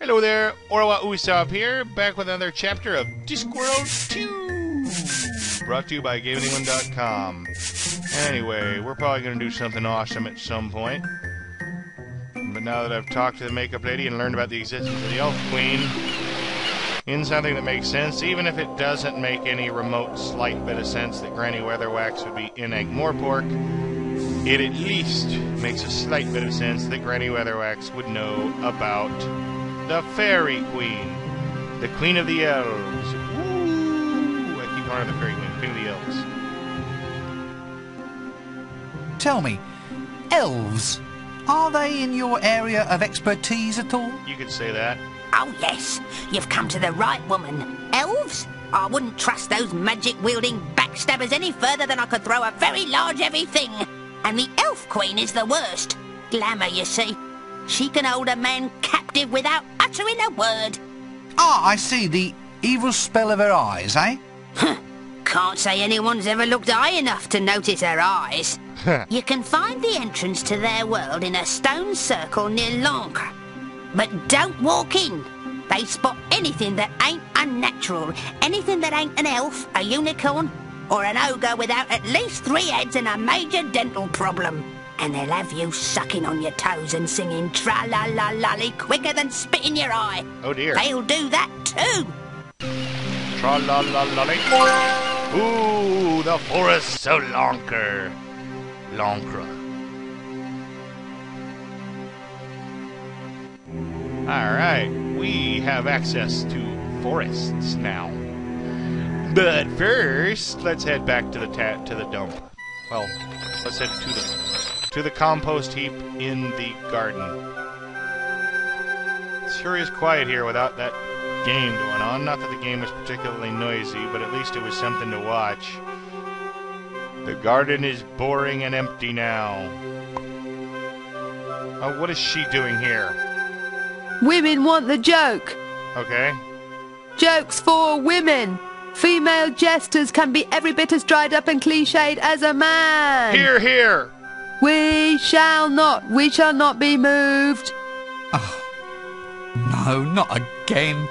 Hello there, Orwa Usopp here, back with another chapter of Discworld 2! Brought to you by GameAnyone.com. Anyway, we're probably going to do something awesome at some point. But now that I've talked to the makeup lady and learned about the existence of the Elf Queen, in something that makes sense, even if it doesn't make any remote slight bit of sense that Granny Weatherwax would be in Ankh-Morpork, it at least makes a slight bit of sense that Granny Weatherwax would know about the Fairy Queen, the Queen of the Elves. Woo! I keep calling her the Fairy Queen, Queen of the Elves. Tell me, elves, are they in your area of expertise at all? You could say that. Oh yes, you've come to the right woman. Elves? I wouldn't trust those magic-wielding backstabbers any further than I could throw a very large heavy thing. And the Elf Queen is the worst. Glamour, you see. She can hold a man captive without uttering a word. Ah, I see, the evil spell of her eyes, eh? Can't say anyone's ever looked high enough to notice her eyes. You can find the entrance to their world in a stone circle near Lancre. But don't walk in. They spot anything that ain't unnatural, anything that ain't an elf, a unicorn, or an ogre without at least 3 heads and a major dental problem. And they'll have you sucking on your toes and singing tra-la-la-lolly quicker than spit in your eye. Oh dear. They'll do that too. Tra-la-la-lolly. Ooh, the forests of Lancre. Alright, we have access to forests now. But first, let's head back to the dump. Well, let's head to the compost heap in the garden. It sure is quiet here without that game going on. Not that the game was particularly noisy, but at least it was something to watch. The garden is boring and empty now. Oh, what is she doing here? Women want the joke. Okay. Jokes for women. Female jesters can be every bit as dried up and cliched as a man. Hear, hear. We shall not be moved. Oh, no, not again.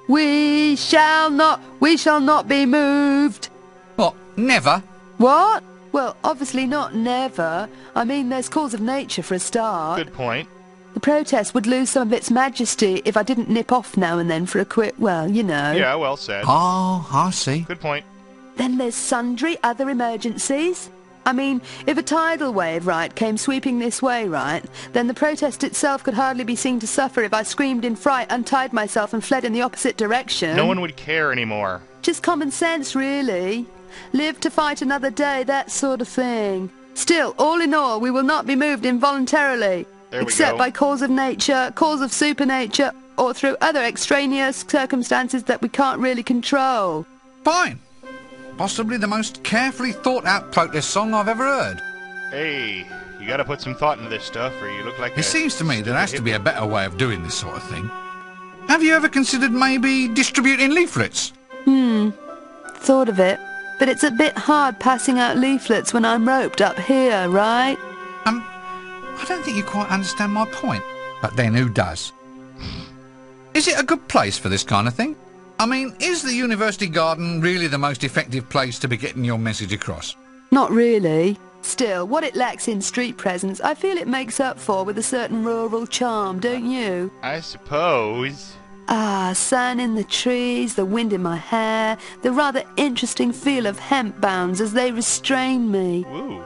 We shall not be moved. What, never? What? Well, obviously not never. I mean, there's calls of nature for a start. Good point. The protest would lose some of its majesty if I didn't nip off now and then for a quick, well, you know. Yeah, well said. Oh, I see. Good point. Then there's sundry other emergencies. I mean, if a tidal wave, right, came sweeping this way, right, then the protest itself could hardly be seen to suffer if I screamed in fright, untied myself and fled in the opposite direction. No one would care anymore. Just common sense, really. Live to fight another day, that sort of thing. Still, all in all, we will not be moved involuntarily. Except by calls of nature, calls of supernature, or through other extraneous circumstances that we can't really control. Fine. Possibly the most carefully thought-out protest song I've ever heard. Hey, you gotta put some thought into this stuff, or you look like It seems to me there has to be a better way of doing this sort of thing. Have you ever considered maybe distributing leaflets? Thought of it. But it's a bit hard passing out leaflets when I'm roped up here, right? I don't think you quite understand my point. But then who does? Is it a good place for this kind of thing? I mean, is the university garden really the most effective place to be getting your message across? Not really. Still, what it lacks in street presence, I feel it makes up for with a certain rural charm, don't you? I suppose. Ah, sun in the trees, the wind in my hair, the rather interesting feel of hemp bounds as they restrain me. Woo.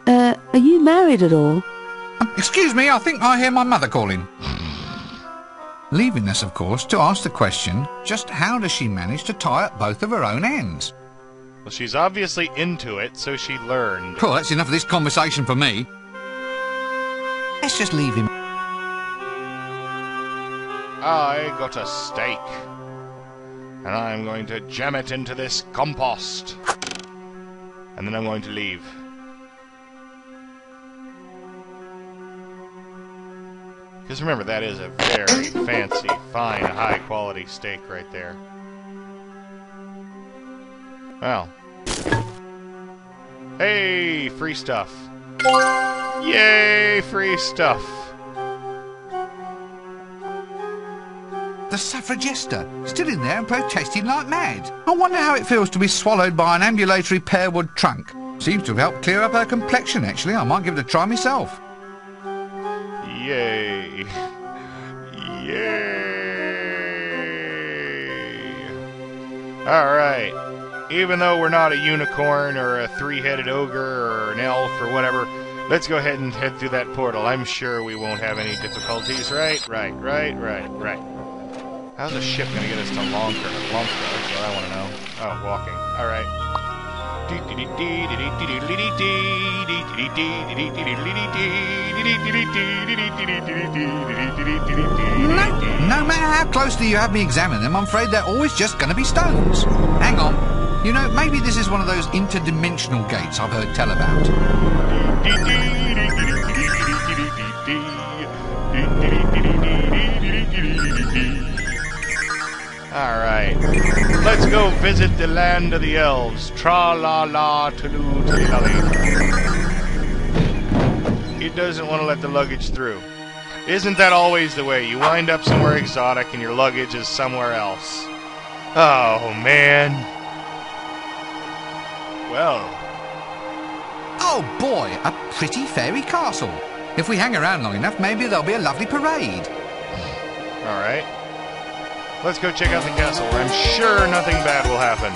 Are you married at all? Excuse me, I think I hear my mother calling. Leaving us, of course, to ask the question, just how does she manage to tie up both of her own ends? Well, she's obviously into it, so she learned. Well, that's enough of this conversation for me. Let's just leave him. I got a steak, and I'm going to jam it into this compost, and then I'm going to leave. Because remember, that is a very fancy, fine, high-quality steak right there. Well. Hey, free stuff. Yay, free stuff. the suffragista, still in there and protesting like mad. I wonder how it feels to be swallowed by an ambulatory pearwood trunk. Seems to have helped clear up her complexion, actually. I might give it a try myself. Yay. Yay. Alright. Even though we're not a unicorn or a three-headed ogre or an elf or whatever, let's go ahead and head through that portal. I'm sure we won't have any difficulties, right? Right. How's a ship gonna get us to Lonker? That's what I want to know. Oh, walking. Alright. No matter how closely you have me examine them, I'm afraid they're always just going to be stones. Hang on. You know, maybe this is one of those interdimensional gates I've heard tell about. Alright, let's go visit the land of the elves. Tra-la-la-tulu-tulu-lally. He doesn't want to let the luggage through. Isn't that always the way? You wind up somewhere exotic and your luggage is somewhere else. Oh, man. Well. Oh, boy, a pretty fairy castle. If we hang around long enough, maybe there'll be a lovely parade. Alright. Let's go check out the castle, where I'm sure nothing bad will happen.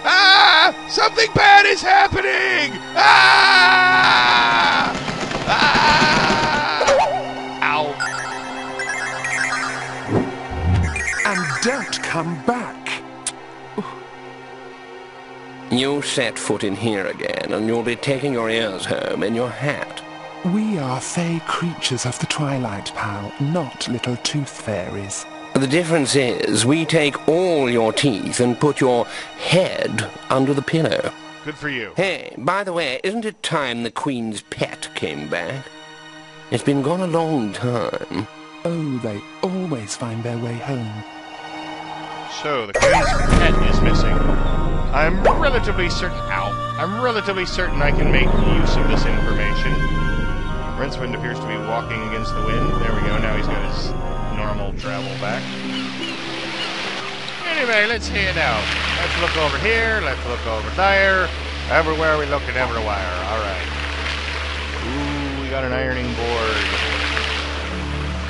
Ah! Something bad is happening! Ah! Ah! Ow. And don't come back. You set foot in here again, and you'll be taking your ears home in your hat. We are fey creatures of the twilight, pal, not little tooth fairies. The difference is, we take all your teeth and put your head under the pillow. Good for you. Hey, by the way, isn't it time the Queen's pet came back? It's been gone a long time. Oh, they always find their way home. So, the Queen's pet is missing. I'm relatively certain I can make use of this information. Rincewind appears to be walking against the wind. There we go, now he's got his normal travel back. Anyway, let's head out. Let's look over here, let's look over there. Everywhere we look and everywhere. Alright. Ooh, we got an ironing board.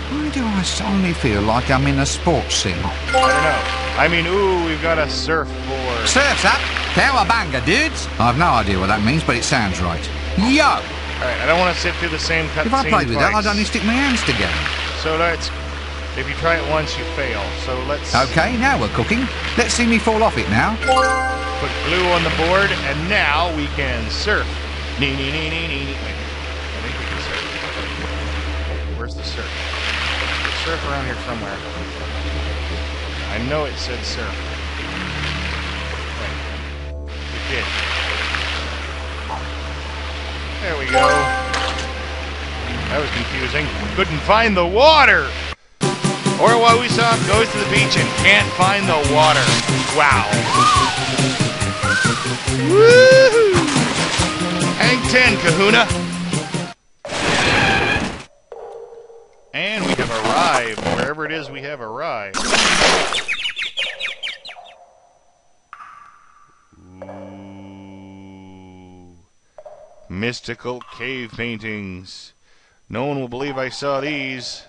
Why do I suddenly feel like I'm in a sports scene? I don't know. I mean, ooh, we've got a surfboard. Surf's up! Cowabunga, dudes! I've no idea what that means, but it sounds right. Yo! Alright, I don't want to sit through the same cutscene If I play with that, twice. I'd only stick my hands together. So let's... If you try it once, you fail. So let's... Okay, now we're cooking. Let's see me fall off it now. Put glue on the board, and now we can surf. Nee, nee, nee, nee, nee, nee. Wait, I think we can surf. Where's the surf? There's surf around here somewhere. I know it said surf. Wait. It did. There we go. That was confusing. Couldn't find the water! Or Wauisop goes to the beach and can't find the water. Wow. Woohoo! Hang 10, Kahuna! And we have arrived. Wherever it is, we have arrived. Ooh. Mystical cave paintings. No one will believe I saw these.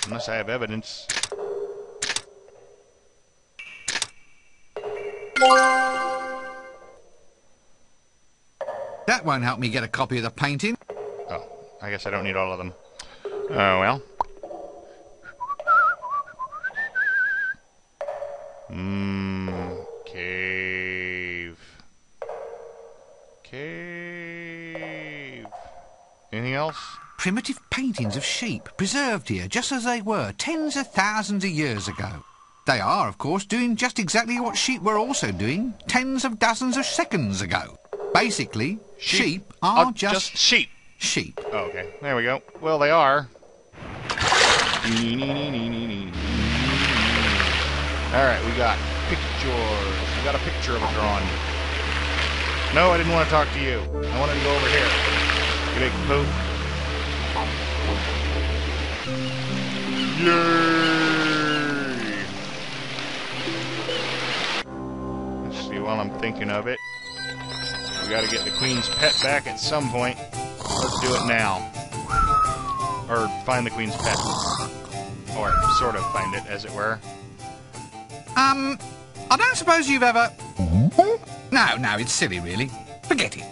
Unless I have evidence. That won't help me get a copy of the painting. Oh, I guess I don't need all of them. Oh, well. Cave. Cave. Anything else? Primitive paintings of sheep, preserved here just as they were tens of thousands of years ago. They are, of course, doing just exactly what sheep were also doing tens of dozens of seconds ago. Basically, sheep are just sheep. Sheep. Oh, okay, there we go. Well, they are. Alright, we got pictures. We got a picture of a drawn. No, I didn't want to talk to you. I wanted to go over here. You big poop. Yay! Let's see, while I'm thinking of it, we gotta get the Queen's pet back at some point. Let's do it now. Or find the Queen's pet. Or sort of find it, as it were. I don't suppose you've ever... No, it's silly, really. Forget it.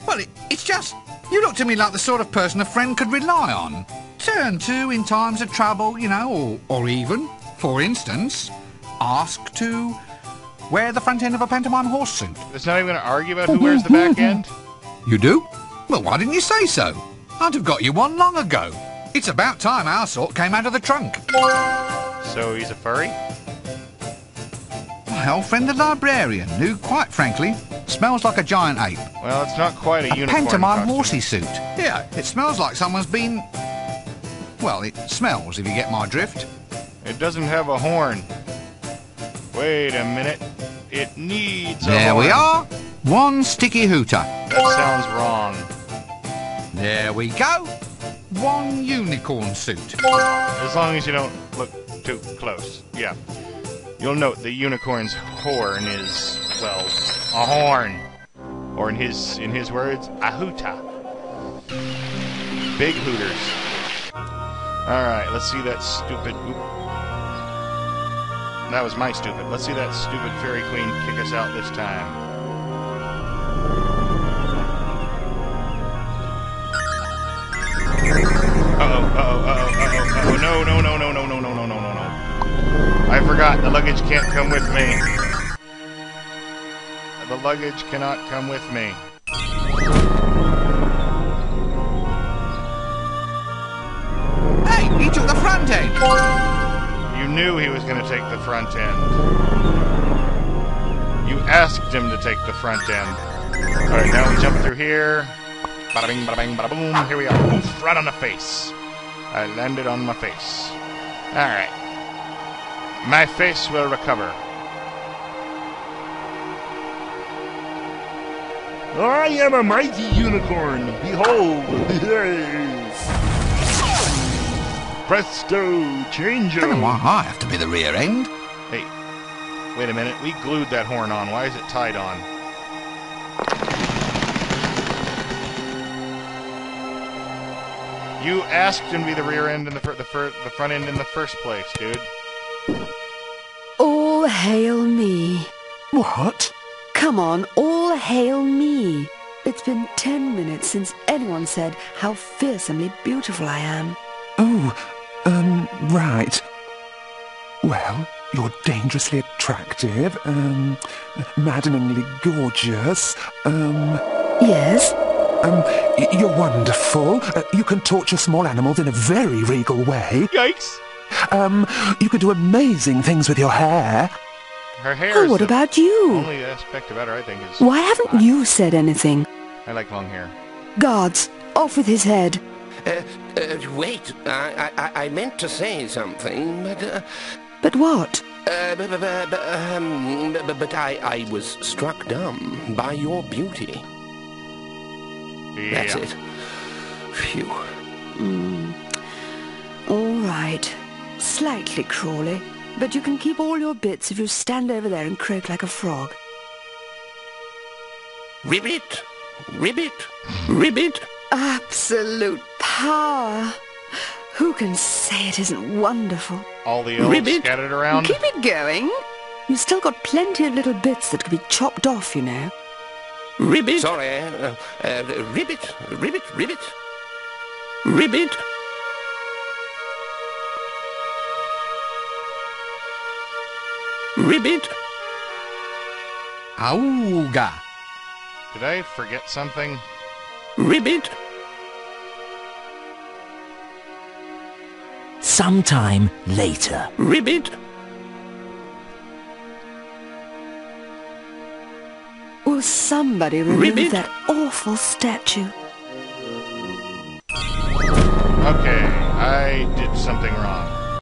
Well, it's just... You look to me like the sort of person a friend could rely on. Turn to in times of trouble, you know, or even, for instance, ask to wear the front end of a pantomime horse suit. It's not even going to argue about who wears the back end? You do? Well, why didn't you say so? I'd have got you one long ago. It's about time our sort came out of the trunk. So he's a furry? My old friend the librarian, who, quite frankly, smells like a giant ape. Well, it's not quite a unicorn pantomime costume. horsey suit. Yeah, it smells like someone's been... Well, it smells, if you get my drift. It doesn't have a horn. Wait a minute. It needs a There horn. we are. One sticky hooter. That sounds wrong. There we go. One unicorn suit. As long as you don't look too close. Yeah. You'll note the unicorn's horn is, well, a horn. Or in his words, a hooter. Big hooters. Alright, let's see that stupid... Oop. That was my stupid. Let's see that stupid fairy queen kick us out this time. Uh-oh, no. I forgot, the luggage can't come with me. The luggage cannot come with me. Hey, he took the front end. You knew he was going to take the front end. You asked him to take the front end. Alright, now we jump through here. Bada bing, bada bang, bada boom. Here we are. Oof, right on the face. I landed on my face. Alright. My face will recover. I am a mighty unicorn. Behold. Presto, change. I don't know why I have to be the rear end. Hey, wait a minute. We glued that horn on. Why is it tied on? You asked him to be the rear end and the front end in the first place, dude. All hail me. What? Come on, all hail me. It's been 10 minutes since anyone said how fearsomely beautiful I am. Oh, right. Well, you're dangerously attractive, maddeningly gorgeous, Yes? you're wonderful. You can torture small animals in a very regal way. Yikes! You can do amazing things with your hair. Her hair Oh, is what the about you? only aspect about her I think is... Why haven't you said anything? I like long hair. Guards, off with his head. Wait, I meant to say something, but... But what? But I was struck dumb by your beauty. Yeah. That's it. Phew. All right. Slightly crawly, but you can keep all your bits if you stand over there and croak like a frog. Ribbit! Ribbit! Ribbit! Absolute power. Who can say it isn't wonderful? All the elves Ribbit. scattered around. Keep it going. You've still got plenty of little bits that can be chopped off, you know. Ribbit! Sorry, ribbit! Ribbit! Ribbit! Ribbit! Ribbit! Auga. Did I forget something? Ribbit! Sometime later. Ribbit! Will somebody remove Ribbit. that awful statue? Okay, I did something wrong.